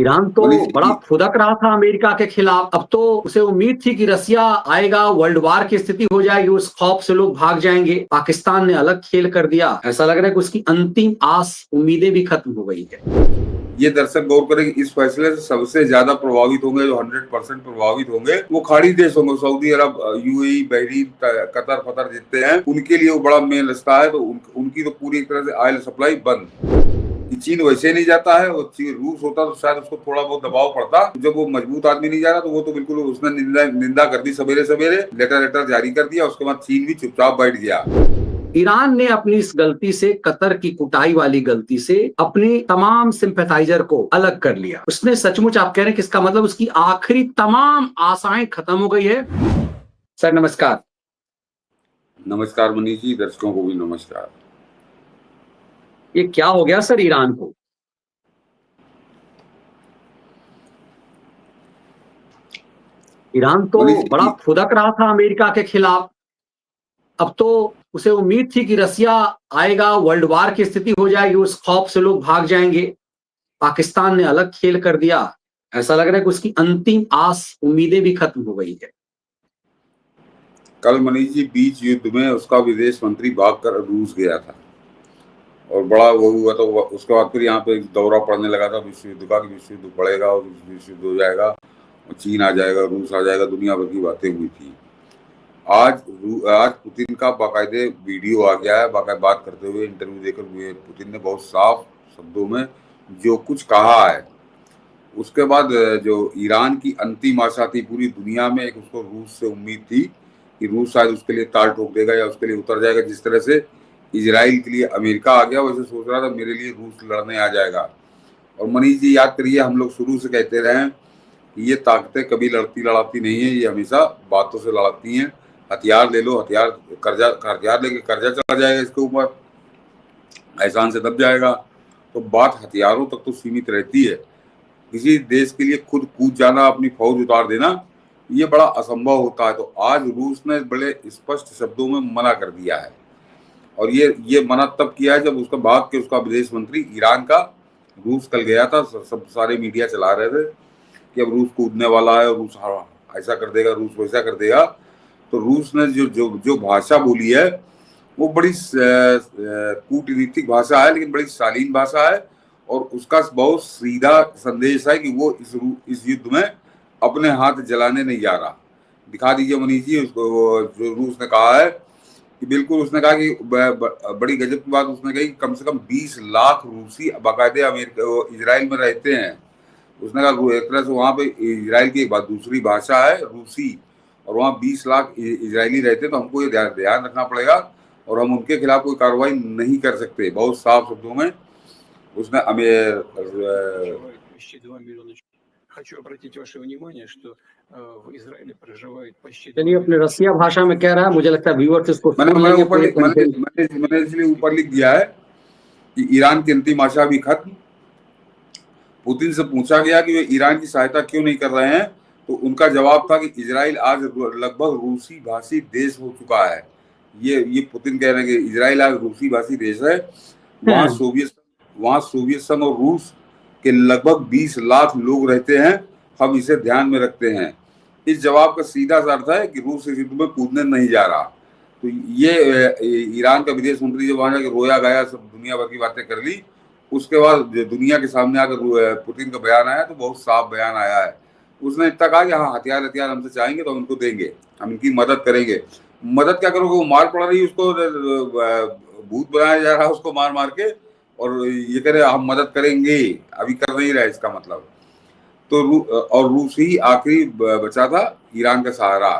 Iran तो मनीष बड़ा जी, फुदक रहा था अमेरिका के खिलाफ। अब तो उसे उम्मीद थी कि रसिया आएगा, वर्ल्ड वार की स्थिति हो जाएगी, उस खौफ से लोग भाग जाएंगे। पाकिस्तान ने अलग खेल कर दिया। ऐसा लग रहा है कि उसकी अंतिम आस, उम्मीदें भी खत्म हो गई है। ये दर्शक गौर करें कि इस फैसले से सबसे ज्यादा प्रभावित होंगे, जो 100% प्रभावित होंगे, वो खाड़ी देश होंगे। सऊदी अरब, यूएई, बहरीन, कतर फतर जितने हैं, उनके लिए वो बड़ा मेन रास्ता है। तो उनकी तो पूरी तरह से ऑयल सप्लाई बंद। चीन वैसे नहीं जाता है। वो रूस होता तो शायद उसको थोड़ा बहुत दबाव पड़ता। जब वो मजबूत आदमी नहीं जा रहा, तो वो तो बिल्कुल उसने निंदा कर दी। सवेरे सवेरे लेटर जारी कर दिया। उसके बाद चीन भी चुपचाप बैठ गया। ईरान ने अपनी इस गलती से, कतर की कुटाई वाली गलती से, अपनी तमाम सिंपैथाइजर को अलग कर लिया। उसने सचमुच, आप कह रहे हैं कि इसका मतलब उसकी आखिरी तमाम आशाएं खत्म हो गई है। सर नमस्कार। नमस्कार मनीष जी, दर्शकों को भी नमस्कार। ये क्या हो गया सर ईरान को? ईरान तो मनीष बड़ा जी, फुदक रहा था अमेरिका के खिलाफ। अब तो उसे उम्मीद थी कि रसिया आएगा, वर्ल्ड वार की स्थिति हो जाएगी, उस खौफ से लोग भाग जाएंगे। पाकिस्तान ने अलग खेल कर दिया। ऐसा लग रहा है कि उसकी अंतिम आस, उम्मीदें भी खत्म हो गई है। कल मनीष जी बीच युद्ध में उसका विदेश मंत्री भागकर रूस गया था और बड़ा वो हुआ। तो उसके बाद फिर यहाँ पे एक दौरा पड़ने लगा था विश्व युद्ध का, कि विश्व युद्ध बढ़ेगा और विश्व युद्ध हो जाएगा और चीन आ जाएगा, रूस आ जाएगा, दुनिया भर की बातें हुई थी। आज पुतिन का बाकायदे वीडियो आ गया है। बाकायदा बात करते हुए, इंटरव्यू देकर हुए, पुतिन ने बहुत साफ शब्दों में जो कुछ कहा है। उसके बाद जो ईरान की अंतिम आशा थी पूरी दुनिया में, एक उसको रूस से उम्मीद थी कि रूस शायद उसके लिए ताल ठोक देगा या उसके लिए उतर जाएगा। जिस तरह से इजराइल के लिए अमेरिका आ गया, वैसे सोच रहा था मेरे लिए रूस लड़ने आ जाएगा। और मनीष जी याद करिए, हम लोग शुरू से कहते रहे हैं कि ये ताकतें कभी लड़ती लड़ाती नहीं है, ये हमेशा बातों से लड़ती हैं। हथियार ले लो, हथियार लेके कर्जा चला जाएगा इसके ऊपर, एहसान से दब जाएगा। तो बात हथियारों तक तो सीमित रहती है। किसी देश के लिए खुद कूद जाना, अपनी फौज उतार देना, ये बड़ा असंभव होता है। तो आज रूस ने बड़े स्पष्ट शब्दों में मना कर दिया है। और ये मना तब किया है जब उसका भाग के उसका विदेश मंत्री ईरान का रूस कल गया था। सब सारे मीडिया चला रहे थे कि अब रूस कूदने वाला है, रूस ऐसा कर देगा, रूस वैसा कर देगा। तो रूस ने जो जो जो भाषा बोली है, वो बड़ी कूटनीतिक भाषा है, लेकिन बड़ी शालीन भाषा है। और उसका बहुत सीधा संदेश है कि वो इस युद्ध में अपने हाथ जलाने नहीं जा रहा। दिखा दीजिए मनीष जी उसको, जो रूस ने कहा है कि बिल्कुल, उसने कहा कि बड़ी गजब की बात उसने कही कि कम से कम 20 लाख रूसी बाकायदे अमेरिका इजराइल में रहते हैं। उसने कहा एक तरह से वहां पे इजराइल की एक बात दूसरी भाषा है रूसी, और वहाँ 20 लाख इजरायली रहते हैं। तो हमको ये ध्यान रखना पड़ेगा और हम उनके खिलाफ कोई कार्रवाई नहीं कर सकते। बहुत साफ शब्दों में उसने चलिए, अपने रसिया भाषा में कह रहा है। मुझे लगता है व्यूअर्स इसको मैंने सुन मैंने लेंगे ऊपर पूरे मैंने कंटेंट। मैंने मैंने इसलिए ऊपर लिख दिया है कि ईरान की अंतिम आशा भी खत्म। पुतिन से पूछा गया कि वे ईरान की सहायता क्यों नहीं कर रहे हैं, तो उनका जवाब था कि इजराइल आज लगभग रूसी भाषी देश हो चुका है। ये पुतिन कह रहे हैं कि इजराइल आज रूसी भाषी देश है। वहाँ सोवियत वहाँ सोवियत संघ और रूस के लगभग 20 लाख लोग रहते हैं। हम इसे ध्यान में रखते हैं। इस जवाब का सीधा सा अर्थ है कि रूस इस युद्ध में कूदने नहीं जा रहा। तो ये ईरान का विदेश मंत्री जब वहां जाके रोया गाया, सब दुनिया भर की बातें कर ली, उसके बाद दुनिया के सामने आकर पुतिन का बयान आया, तो बहुत साफ बयान आया है। उसने इतना कहा कि हाँ, हथियार हथियार हमसे चाहेंगे तो हम इनको देंगे, हम इनकी मदद करेंगे। मदद क्या करोगे, वो मार पड़ रही है उसको, भूत बनाया जा रहा है उसको मार मार के, और ये कह रहे हम मदद करेंगे, अभी कर नहीं रहा है इसका मतलब। तो और रूस ही आखिरी बचा था ईरान का सहारा।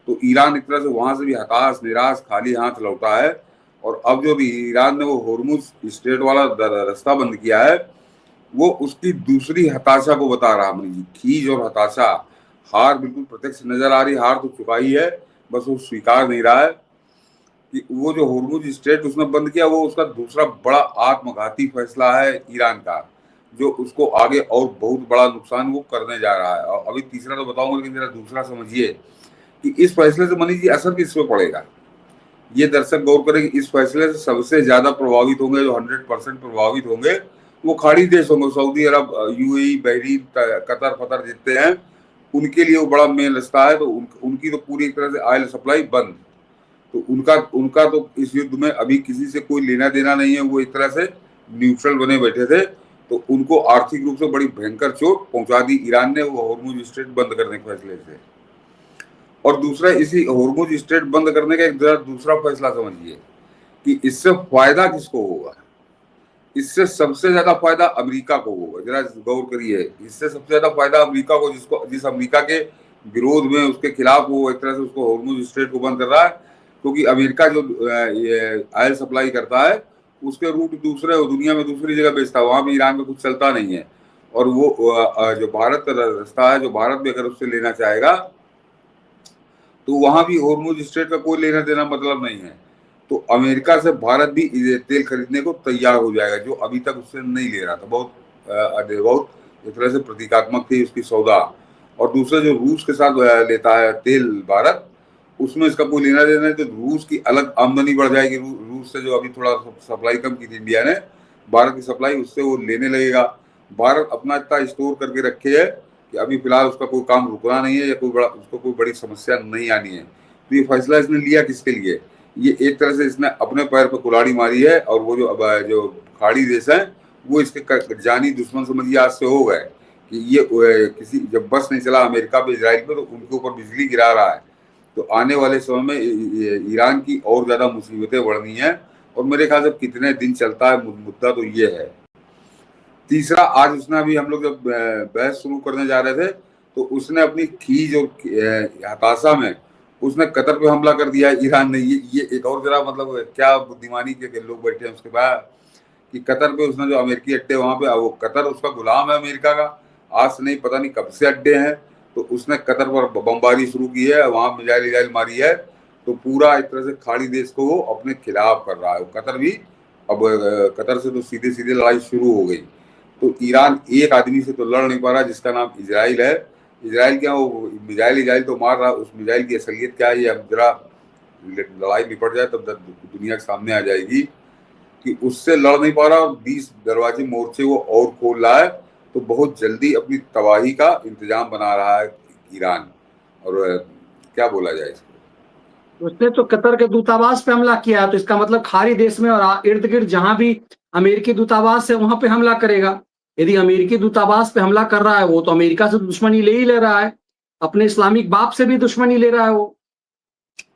तो ईरान एक तरह से वहां से भी हताश, निराश, खाली हाथ लौटा है। और अब जो ईरान ने वो होर्मुज स्ट्रेट वाला रास्ता बंद किया है, वो उसकी दूसरी हताशा को बता रहा है। जी, खीज और हताशा, हार बिल्कुल प्रत्यक्ष नजर आ रही। हार तो चुका ही है, बस वो स्वीकार नहीं रहा है कि वो जो होर्मुज स्ट्रेट उसने बंद किया, वो उसका दूसरा बड़ा आत्मघाती फैसला है ईरान का, जो उसको आगे और बहुत बड़ा नुकसान वो करने जा रहा है। और अभी तीसरा तो बताऊंगा, लेकिन जरा दूसरा समझिए कि इस फैसले से मनीष जी असर किस पे पड़ेगा। ये दर्शक गौर करें कि इस फैसले से सबसे ज्यादा प्रभावित होंगे, जो 100% प्रभावित होंगे, वो खाड़ी देश होंगे, सऊदी अरब, यूएई, बहरीन, कतर फतर जितने हैं, उनके लिए वो बड़ा मेन रास्ता है। तो उनकी तो पूरी तरह से ऑयल सप्लाई बंद। तो उनका तो इस युद्ध में अभी किसी से कोई लेना देना नहीं है, वो एक तरह से न्यूट्रल बने बैठे थे। तो उनको आर्थिक रूप से बड़ी भयंकर चोट पहुंचा दी ईरान ने वो हॉर्मुज स्ट्रेट बंद करने के फैसले से। और दूसरा, इसी हॉर्मुज स्ट्रेट बंद करने का एक दूसरा फैसला समझिए कि इससे फायदा किसको होगा। इससे सबसे ज्यादा फायदा अमेरिका को होगा। जरा गौर करिए, इससे सबसे ज्यादा फायदा अमेरिका को, जिस अमेरिका के विरोध में, उसके खिलाफ वो एक तरह से उसको हॉर्मुज स्ट्रेट को बंद कर रहा है। क्योंकि अमेरिका जो ऑयल सप्लाई करता है उसके रूट दूसरे दुनिया में दूसरी जगह बेचता है, वहां भी ईरान में कुछ चलता नहीं है। और वो जो भारत का रास्ता है, जो भारत भी अगर उससे लेना चाहेगा तो वहां भी हॉर्मुज स्ट्रेट का कोई लेना देना मतलब नहीं है। तो अमेरिका से भारत भी तेल खरीदने को तैयार हो जाएगा, जो अभी तक उससे नहीं ले रहा था। बहुत एक तरह से प्रतीकात्मक थी उसकी सौदा। और दूसरा, जो रूस के साथ लेता है तेल भारत, उसमें इसका कोई लेना देना नहीं। तो रूस की अलग आमदनी बढ़ जाएगी। रूस से जो अभी थोड़ा सप्लाई कम की थी इंडिया ने, भारत की सप्लाई उससे वो लेने लगेगा। भारत अपना इतना स्टोर करके रखे है कि अभी फिलहाल उसका कोई काम रुकना नहीं है, या उसको कोई बड़ी समस्या नहीं आनी है। तो ये फैसला इसने लिया किसके लिए? ये एक तरह से इसने अपने पैर पर कुल्हाड़ी मारी है। और वो जो खाड़ी देश है वो इसके जानी दुश्मन समझिए आज से हो गए कि ये किसी जब बस नहीं चला अमेरिका पे, इजराइल पे, तो उनके ऊपर बिजली गिरा रहा है। तो आने वाले समय में ईरान की और ज्यादा मुसीबतें बढ़नी है। और मेरे ख्याल से कितने दिन चलता है मुद्दा तो ये है। तीसरा, आज उसने अभी हम लोग जब बहस शुरू करने जा रहे थे तो उसने अपनी खीज और हताशा में उसने कतर पे हमला कर दिया ईरान ने। ये एक और जरा मतलब क्या बुद्धिमानी के लोग बैठे हैं उसके बाद कि कतर पे उसने जो अमेरिकी अड्डे वहां पे, वो कतर उसका गुलाम है अमेरिका का, आज से नहीं पता नहीं कब से अड्डे हैं। तो उसने कतर पर बमबारी शुरू की है, वहां मिसाइल मारी है। तो पूरा एक तरह से खाड़ी देश को वो अपने खिलाफ कर रहा है। कतर भी अब कतर से तो सीधे सीधे लड़ाई शुरू हो गई। तो ईरान एक आदमी से तो लड़ नहीं पा रहा जिसका नाम इजराइल है। इजराइल क्या, वो मिसाइल तो मार रहा, उस मिसाइल की असलियत क्या है ये अब जरा लड़ाई निपट जाए तब दुनिया के सामने आ जाएगी कि उससे लड़ नहीं पा रहा और 20 दरवाजे मोर्चे वो और खोल रहा है। तो बहुत जल्दी अपनी तबाही का इंतजाम बना रहा है ईरान। और क्या बोला जाए इसको। उसने तो कतर के दूतावास पे हमला किया है, तो इसका मतलब खाड़ी देश में और इर्द गिर्द जहां भी अमेरिकी दूतावास है वहां पे हमला करेगा। यदि अमेरिकी दूतावास पे हमला कर रहा है वो, तो अमेरिका से दुश्मनी ले ही ले रहा है, अपने इस्लामिक बाप से भी दुश्मनी ले रहा है वो।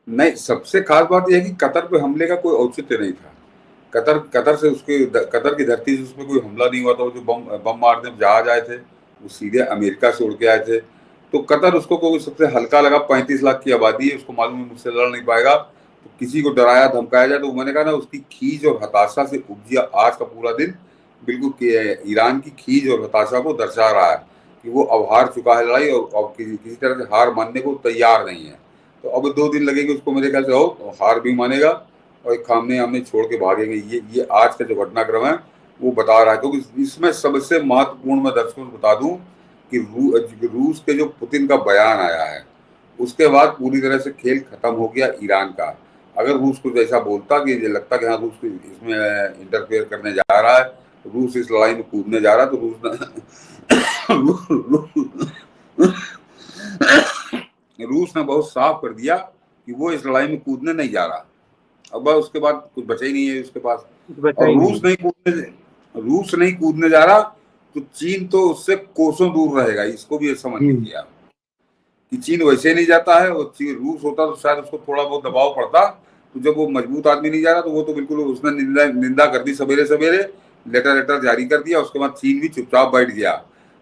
नहीं, सबसे खास बात यह है कि कतर पे हमले का कोई औचित्य नहीं था। कतर से कतर की धरती से उसमें कोई हमला नहीं हुआ था। जो बम मारने जहाज आए थे वो सीधे अमेरिका से उड़ के आए थे। तो कतर उसको कोई सबसे हल्का लगा। 35 लाख की आबादी है, उसको मालूम है मुझसे लड़ नहीं पाएगा। तो किसी को डराया धमकाया जाए तो मैंने कहा ना, उसकी खीज और हताशा से उपजिया आज का पूरा दिन बिल्कुल ईरान की खीज और हताशा को दर्शा रहा है कि वो अब हार चुका है लड़ाई और किसी तरह से हार मानने को तैयार नहीं है। तो अब 2 दिन लगेंगे उसको मेरे ख्याल से, हो हार भी मानेगा और एक खामने आमने छोड़ के भागेंगे। ये आज का जो घटनाक्रम है वो बता रहा है। क्योंकि इसमें सबसे महत्वपूर्ण मैं दर्शकों को बता दूं कि रूस के जो पुतिन का बयान आया है उसके बाद पूरी तरह से खेल खत्म हो गया ईरान का। अगर रूस कुछ ऐसा बोलता कि ये लगता कि हाँ रूस इसमें इंटरफेयर करने जा रहा है, रूस इस लड़ाई में कूदने जा रहा है, तो रूस ने बहुत साफ कर दिया कि वो इस लड़ाई में कूदने नहीं जा रहा। अब उसके बाद कुछ बचा ही नहीं है उसके पास। और रूस नहीं कूदने जा रहा तो चीन तो उससे कोसों दूर रहेगा। इसको भी समझ लीजिए आप कि चीन वैसे नहीं जाता है। और रूस होता तो शायद उसको थोड़ा बहुत दबाव पड़ता। तो जब वो मजबूत आदमी नहीं जा रहा तो वो तो बिल्कुल उसने निंदा कर दी सवेरे सवेरे, लेटर जारी कर दिया। उसके बाद चीन भी चुपचाप बैठ गया।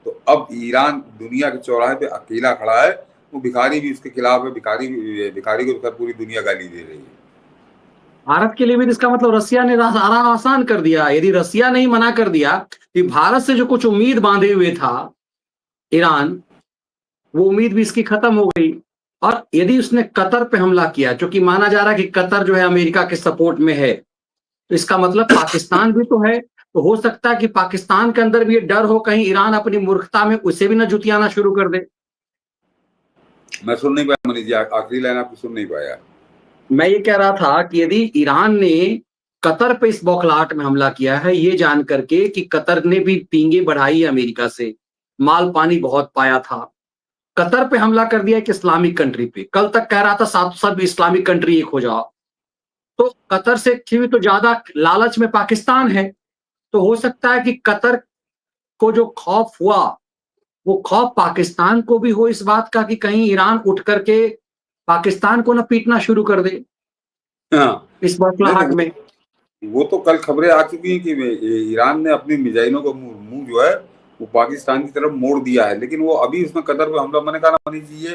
तो अब ईरान दुनिया के चौराहे पे अकेला खड़ा है। वो भिखारी भी उसके खिलाफ है। भिखारी को पूरी दुनिया गाली दे रही है। भारत के लिए भी इसका मतलब रसिया ने राह आसान कर दिया। यदि रसिया नहीं मना कर दिया कि भारत से जो कुछ उम्मीद बांधे हुए था ईरान, वो उम्मीद भी इसकी खत्म हो गई। और यदि उसने कतर पे हमला किया, जो कि माना जा रहा है कि कतर जो है अमेरिका के सपोर्ट में है, तो इसका मतलब पाकिस्तान भी तो है। तो हो सकता है कि पाकिस्तान के अंदर भी ये डर हो कहीं ईरान अपनी मूर्खता में उसे भी न जुटियाना शुरू कर दे। मैं सुन नहीं पाया मनीष जी, आखिरी लाइन आपकी सुन नहीं पाया। मैं ये कह रहा था कि यदि ईरान ने कतर पे इस बौखलाहट में हमला किया है, ये जान करके कि कतर ने भी पींगे बढ़ाई अमेरिका से, माल पानी बहुत पाया था। कतर पे हमला कर दिया एक इस्लामिक कंट्री पे। कल तक कह रहा था साथ सब इस्लामिक कंट्री एक हो जाओ। तो कतर से भी तो ज्यादा लालच में पाकिस्तान है। तो हो सकता है कि कतर को जो खौफ हुआ, वो खौफ पाकिस्तान को भी हो इस बात का कि कहीं ईरान उठ करके पाकिस्तान को ना पीटना शुरू कर दे हाँ, इस नहीं बौखलाहट नहीं, में। वो तो कल खबरें आ चुकी हैं कि ईरान ने अपनी मिसाइलों का मुंह जो है वो पाकिस्तान की तरफ मोड़ दिया है, लेकिन वो अभी उसने कतर पे हमला, मैंने कहा ना मनीष जी,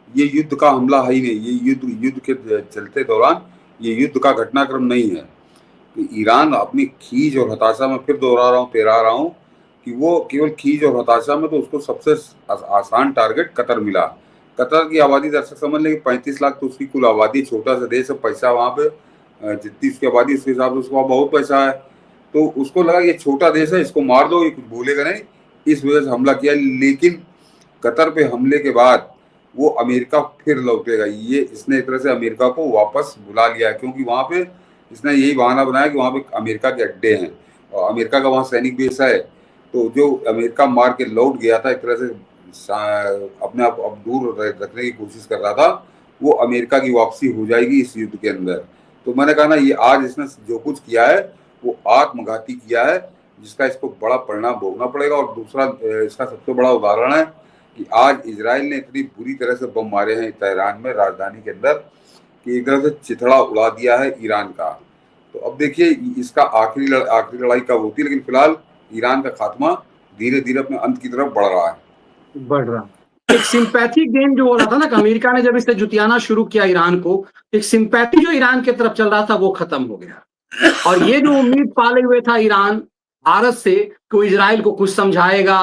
ये युद्ध का हमला है ही नहीं, ये युद्ध के चलते दौरान ये युद्ध का घटनाक्रम नहीं है। तो ईरान अपनी खीज और हताशा में, फिर दोहरा रहा हूँ कि वो केवल खीज और हताशा में, तो उसको सबसे आसान टारगेट कतर मिला। कतर की आबादी दर्शक समझ लें कि 35 लाख तो उसकी कुल आबादी, छोटा सा देश है, पैसा वहाँ पे जितनी उसकी आबादी उसके हिसाब से उसके वहाँ बहुत पैसा है। तो उसको लगा ये छोटा देश है, इसको मार दो, ये कुछ बोलेगा नहीं, इस वजह से हमला किया। लेकिन कतर पे हमले के बाद वो अमेरिका फिर लौटेगा, ये इसने एक तरह से अमेरिका को वापस बुला लिया है, क्योंकि वहाँ पे इसने यही बहाना बनाया कि वहाँ पे अमेरिका के अड्डे हैं और अमेरिका का वहाँ सैनिक बेस है। तो जो अमेरिका मार के लौट गया था, एक तरह से अपने आप अब दूर रखने की कोशिश कर रहा था, वो अमेरिका की वापसी हो जाएगी इस युद्ध के अंदर। तो मैंने कहा ना, ये आज इसने जो कुछ किया है वो आत्मघाती किया है, जिसका इसको बड़ा परिणाम भोगना पड़ेगा। और दूसरा इसका सबसे बड़ा उदाहरण है कि आज इजराइल ने इतनी बुरी तरह से बम मारे हैं तेहरान में, राजधानी के अंदर, कि एक तरह से चिथड़ा उड़ा दिया है ईरान का। तो अब देखिए इसका आखिरी लड़ाई कब होती है, लेकिन फिलहाल ईरान का खात्मा धीरे धीरे अपने अंत की तरफ बढ़ रहा है। बढ़ रहा एक सिंपैथी गेम जो हो रहा था ना, कि अमेरिका ने जब इसे जुटियाना शुरू किया ईरान को, एक सिंपैथी जो ईरान की तरफ चल रहा था वो खत्म हो गया। और ये जो उम्मीद पाले हुए था ईरान भारत से कि वो इजराइल को कुछ समझाएगा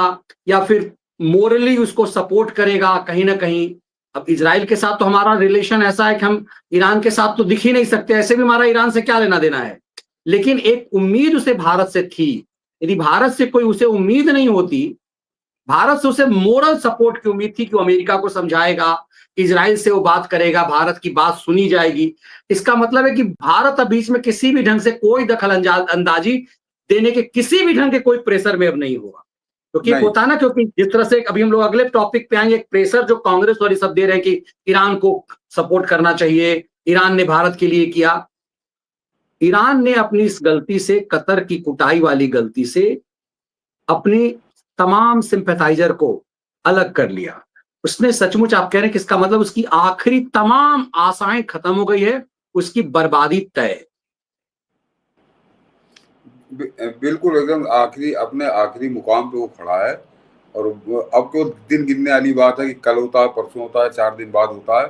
या फिर मोरली उसको सपोर्ट करेगा कहीं ना कहीं। अब इजराइल के साथ तो हमारा रिलेशन ऐसा है कि हम ईरान के साथ तो दिख ही नहीं सकते, ऐसे भी हमारा ईरान से क्या लेना देना है। लेकिन एक उम्मीद उसे भारत से थी। यदि भारत से कोई उसे उम्मीद नहीं होती, भारत से उसे मोरल सपोर्ट की उम्मीद थी कि वो अमेरिका को समझाएगा, इजराइल से वो बात करेगा, भारत की बात सुनी जाएगी। इसका मतलब है कि भारत अब बीच में किसी भी ढंग से कोई दखल अंदाजी देने के, किसी भी ढंग के कोई प्रेशर में अब नहीं होगा। क्योंकि नहीं, होता ना, क्योंकि जिस तरह से अभी हम लोग अगले टॉपिक पे आएंगे, एक प्रेशर जो कांग्रेस और ये सब दे रहे हैं कि ईरान को सपोर्ट करना चाहिए, ईरान ने भारत के लिए किया। ईरान ने अपनी इस गलती से, कतर की कुटाई वाली गलती से, अपनी तमाम सिंपैथाइजर को अलग कर लिया। उसने सचमुच, आप कह रहे हैं कि इसका मतलब उसकी आखिरी तमाम आशाएं खत्म हो गई है, उसकी बर्बादी तय। बिल्कुल एकदम आखिरी, अपने आखिरी मुकाम पे वो खड़ा है। और अब तो दिन गिनने वाली बात है कि कल होता है, परसों होता है, 4 दिन बाद होता है।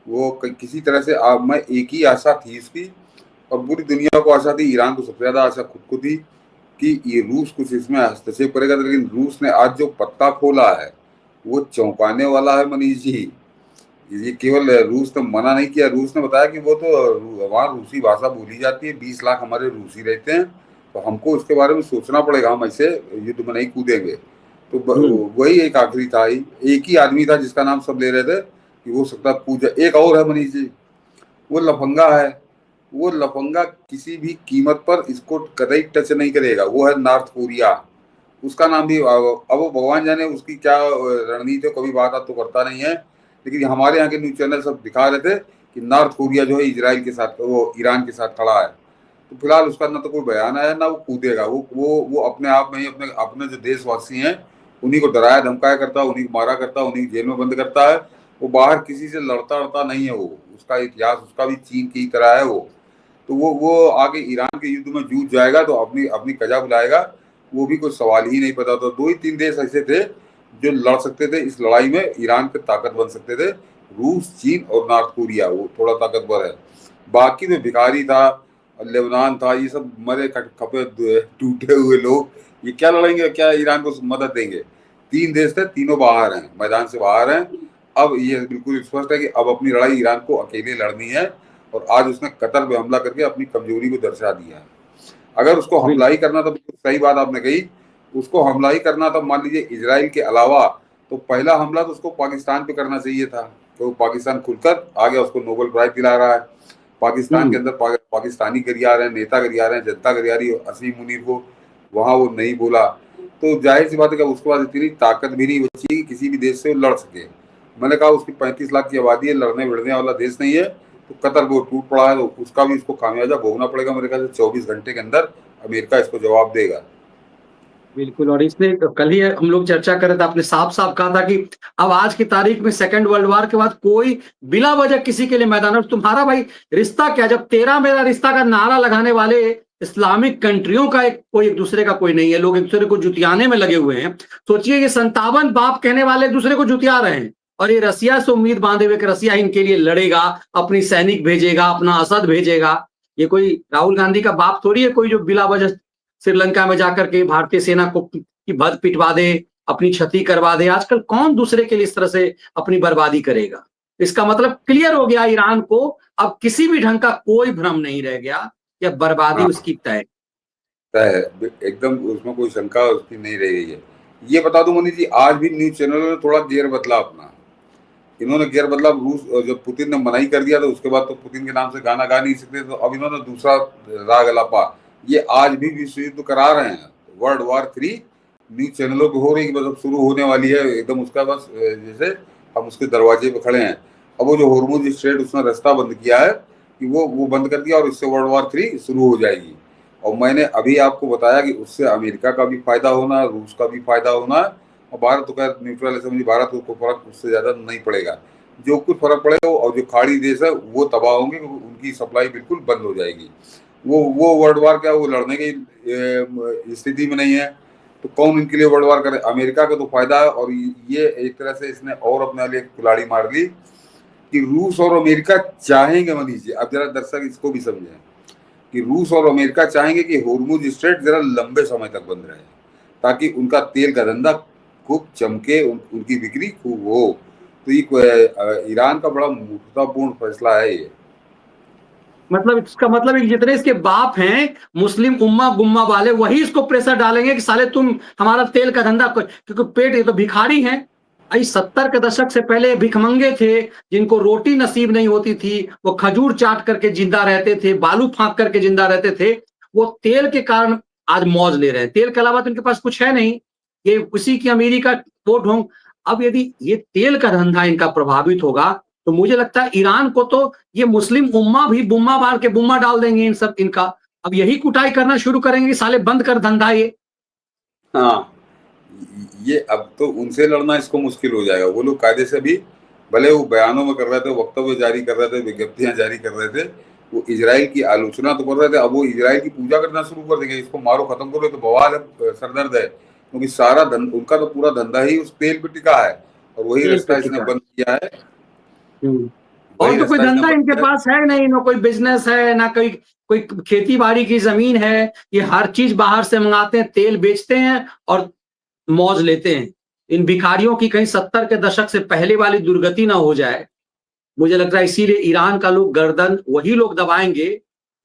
वो किसी तरह से मैं एक ही आशा थी इसकी, और पूरी दुनिया को आशा थी, ईरान को सबसे ज्यादा आशा खुद को थी कि ये रूस कुछ इसमें हस्तक्षेप करेगा। लेकिन रूस ने आज जो पत्ता खोला है वो चौंकाने वाला है मनीष जी। ये केवल रूस ने मना नहीं किया, रूस ने बताया कि वो तो वहाँ रूसी भाषा बोली जाती है, 20 लाख हमारे रूसी रहते हैं, तो हमको उसके बारे में सोचना पड़ेगा, हम ऐसे युद्ध में नहीं कूदेंगे। तो वही एक आखिरी था, एक ही आदमी था जिसका नाम सब ले रहे थे कि वो सकता पूजा। एक और है मनीष जी, वो लफंगा है, वो लफंगा किसी भी कीमत पर इसको कतई टच नहीं करेगा, वो है नॉर्थ कोरिया। उसका नाम भी, अब वो भगवान जाने उसकी क्या रणनीति है, कभी बात तो करता नहीं है। लेकिन हमारे यहाँ के न्यूज चैनल सब दिखा रहे थे कि नॉर्थ कोरिया जो है इजराइल के साथ, वो ईरान के साथ खड़ा है। तो फिलहाल उसका ना तो कोई बयान आया, ना वो कूदेगा। वो अपने आप में ही अपने अपने जो देशवासी हैं उन्हीं को डराया धमकाया करता है, उन्हीं को मारा करता है, उन्हीं को जेल में बंद करता है। वो बाहर किसी से लड़ता नहीं है। वो उसका इतिहास उसका भी चीन की तरह है। तो वो आगे ईरान के युद्ध में जूझ जाएगा तो अपनी अपनी कजा बुलाएगा, वो भी कोई सवाल ही नहीं पता। तो 2 ही 3 देश ऐसे थे जो लड़ सकते थे इस लड़ाई में, ईरान के ताकत बन सकते थे, रूस, चीन और नॉर्थ कोरिया। वो थोड़ा ताकतवर है, बाकी में भिखारी था, लेबनान था, ये सब मरे खपे टूटे हुए लोग, ये क्या लड़ेंगे, क्या ईरान को मदद देंगे। 3 देश थे, तीनों बाहर हैं, मैदान से बाहर हैं। अब ये बिल्कुल स्पष्ट है कि अब अपनी लड़ाई ईरान को अकेले लड़नी है, और आज उसने कतर पे हमला करके अपनी कमजोरी को दर्शा दिया है। अगर उसको हमला ही करना, तो सही बात आपने कही, उसको हमला ही करना था, मान लीजिए इजराइल के अलावा, तो पहला हमला तो उसको पाकिस्तान पे करना चाहिए था। तो पाकिस्तान खुलकर आ गया, उसको नोबेल प्राइज दिला रहा है। पाकिस्तान के अंदर पाकिस्तानी गरिया रहे हैं, नेता गरिया रहे हैं, जनता गरिया रही है, असीम मुनीर को वहां वो नहीं बोला, तो जाहिर सी बात है कि उसके बाद इतनी ताकत भी नहीं बची कि किसी भी देश से वो लड़ सके। मैंने कहा उसकी 35 लाख की आबादी है, लड़ने भिड़ने वाला देश नहीं है, तो कतर वो टूट पड़ा है, तो उसका भी इसको खामियाजा भोगना पड़ेगा। मेरे ख्याल से 24 घंटे के अंदर अमेरिका इसको जवाब देगा। बिल्कुल। और इसने कल ही हम लोग चर्चा कर रहे थे, आपने साफ साफ कहा था कि अब आज की तारीख में सेकंड वर्ल्ड वॉर के बाद कोई बिला वजह किसी के लिए मैदान में, तुम्हारा भाई रिश्ता क्या, जब तेरा मेरा रिश्ता का नारा लगाने वाले इस्लामिक कंट्रियों का एक दूसरे का कोई नहीं है, लोग एक दूसरे को जुतियाने में लगे हुए हैं। सोचिए ये 57 बाप कहने वाले एक दूसरे को जुतिया रहे हैं, और ये रसिया से उम्मीद बांधे हुए कि रसिया इनके लिए लड़ेगा, अपनी सैनिक भेजेगा, अपना असद भेजेगा। ये कोई राहुल गांधी का बाप थोड़ी है कोई जो बिला वजह श्रीलंका में जाकर के भारतीय सेना को की भद पिटवा दे, अपनी क्षति करवा दे। आजकल कौन दूसरे के लिए इस तरह से अपनी बर्बादी करेगा? इसका मतलब क्लियर हो गया ईरान को, अब किसी भी ढंग का कोई भ्रम नहीं रह गया, या बर्बादी उसकी तय है, एकदम उसमें कोई शंका उसकी नहीं रह गई है। ये बता दूं मनीष जी, आज भी न्यूज चैनलों ने थोड़ा गियर बदला अपना, इन्होंने गियर बदला। रूस जब पुतिन ने मनाही कर दिया तो उसके बाद तो पुतिन के नाम से गाना गा नहीं सकते, तो अब इन्होंने दूसरा राग अलापा, ये आज भी विश्व युद्ध करा रहे हैं। वर्ल्ड वॉर 3 न्यूज चैनलों पे हो रही है, मतलब शुरू होने वाली है एकदम, उसका बस जैसे हम उसके दरवाजे पे खड़े हैं। अब वो जो होर्मुज स्ट्रेट उसने रास्ता बंद किया है कि वो बंद कर दिया, और इससे वर्ल्ड वॉर 3 शुरू हो जाएगी। और मैंने अभी आपको बताया कि उससे अमेरिका का भी फायदा होना है, रूस का भी फायदा होना है, और भारत तो खैर न्यूट्रल है, समझिए भारत को फर्क उससे ज्यादा नहीं पड़ेगा। जो कुछ फर्क पड़ेगा और जो खाड़ी देश है वो तबाह होंगे, उनकी सप्लाई बिल्कुल बंद हो जाएगी। वो वर्ल्ड वार क्या वो लड़ने की स्थिति में नहीं है, तो कौन इनके लिए वर्ल्ड वार करे? अमेरिका का तो फायदा है। और ये एक तरह से इसने और अपने लिए कुल्हाड़ी मार ली कि रूस और अमेरिका चाहेंगे, मान लीजिए अब जरा दर्शक इसको भी समझें, कि रूस और अमेरिका चाहेंगे कि होर्मुज स्ट्रेट जरा लंबे समय तक बंद रहे, ताकि उनका तेल का धंधा खूब चमके, उनकी बिक्री खूब हो। तो ये ईरान का बड़ा महत्वपूर्ण फैसला है ये। मतलब इसका मतलब जितने इसके बाप हैं मुस्लिम उम्मा गुम्मा वाले, वही इसको प्रेशर डालेंगे कि साले तुम हमारा तेल का धंधा, क्योंकि पेट, ये तो भिखारी हैं। 70 के दशक से पहले भिखमंगे थे, जिनको रोटी नसीब नहीं होती थी, वो खजूर चाट करके जिंदा रहते थे, बालू फांक करके जिंदा रहते थे। वो तेल के कारण आज मौज ले रहे हैं, तेल के अलावा तो इनके पास कुछ है नहीं। ये उसी की अमीरी का वो ढोंग। अब यदि ये तेल का धंधा इनका प्रभावित होगा, तो मुझे लगता है ईरान को तो ये मुस्लिम उम्मा भी बुम्मा मार के बुम्मा डाल देंगे इन सब इनका। अब यही कुटाई करना शुरू करेंगे, साले बंद कर धंधा ये। हाँ, ये अब तो उनसे लड़ना इसको मुश्किल हो जाएगा। वो लोग कायदे से भी, भले वो बयानों में कर रहे थे, वक्तव्य जारी कर रहे थे, विज्ञप्तियां जारी कर रहे थे, वो इजराइल की आलोचना तो कर रहे थे, अब वो इजराइल की पूजा करना शुरू कर देंगे, इसको मारो खत्म करो, तो बवाल है, सरदर्द है। क्योंकि सारा उनका तो पूरा धंधा ही उस तेल पे टिका है, और वही रास्ता इसने बंद किया है। और तो कोई धंधा इनके पास है नहीं, ना कोई बिजनेस है, ना कोई खेती बाड़ी की जमीन है। ये हर चीज बाहर से मंगाते हैं, तेल बेचते हैं और मौज लेते हैं। इन भिखारियों की कहीं 70 के दशक से पहले वाली दुर्गति ना हो जाए। मुझे लग रहा है इसीलिए ईरान का लोग गर्दन वही लोग दबाएंगे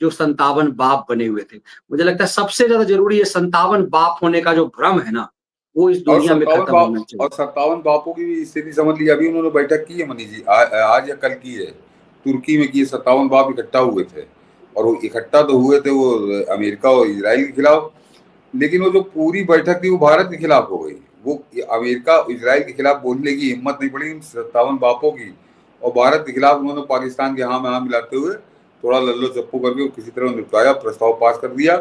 जो 57 बाप बने हुए थे। मुझे लगता है सबसे ज्यादा जरूरी है 57 बाप होने का जो भ्रम है ना, वो इस दुनिया में खत्म होना चाहिए। और 57 बापों की भी स्थिति समझ ली। अभी उन्होंने बैठक की है मनीष जी, आज या कल की है, तुर्की में की। 57 बाप इकट्ठा हुए थे, और वो इकट्ठा तो हुए थे वो अमेरिका और इजराइल के खिलाफ, लेकिन वो जो पूरी बैठक थी वो भारत के खिलाफ हो गई। वो अमेरिका इजराइल के खिलाफ बोलने की हिम्मत नहीं पड़ी 57 बापों की, और भारत के खिलाफ उन्होंने पाकिस्तान के हाँ में हाँ मिलाते हुए थोड़ा लल्लो चप्पू करके किसी तरह निपटाया, प्रस्ताव पास कर दिया।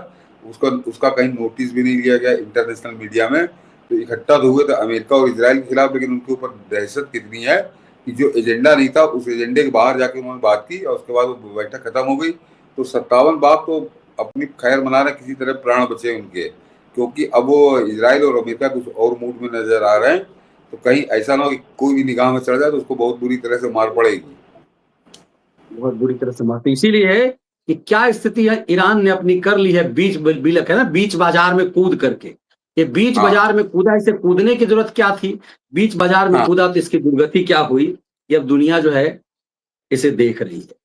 उसका कहीं नोटिस भी नहीं लिया गया इंटरनेशनल मीडिया में। तो इकट्ठा तो हुए थे अमेरिका और इजराइल के खिलाफ, लेकिन उनके ऊपर दहशत कितनी है कि जो एजेंडा नहीं था उस एजेंडे के बाहर जाके उन्होंने बात की, और उसके बाद वो बैठक खत्म हो गई। तो 57 बाप तो अपनी खैर मना रहे, किसी तरह प्राण बचे उनके, क्योंकि अब वो इजराइल और अमेरिका कुछ और मूड में नजर आ रहे हैं। तो कहीं ऐसा ना हो कि कोई भी निगाह में चढ़ जाए तो उसको बहुत बुरी तरह से मार पड़ेगी, बहुत बुरी तरह से मार। तो इसीलिए है कि क्या स्थिति है, ईरान ने अपनी कर ली है बीच बिलक है ना, बीच बाजार में कूद करके। ये बीच बाजार में कूदा, इसे कूदने की जरूरत क्या थी? बीच बाजार में कूदा तो इसकी दुर्गति क्या हुई, ये अब दुनिया जो है इसे देख रही है।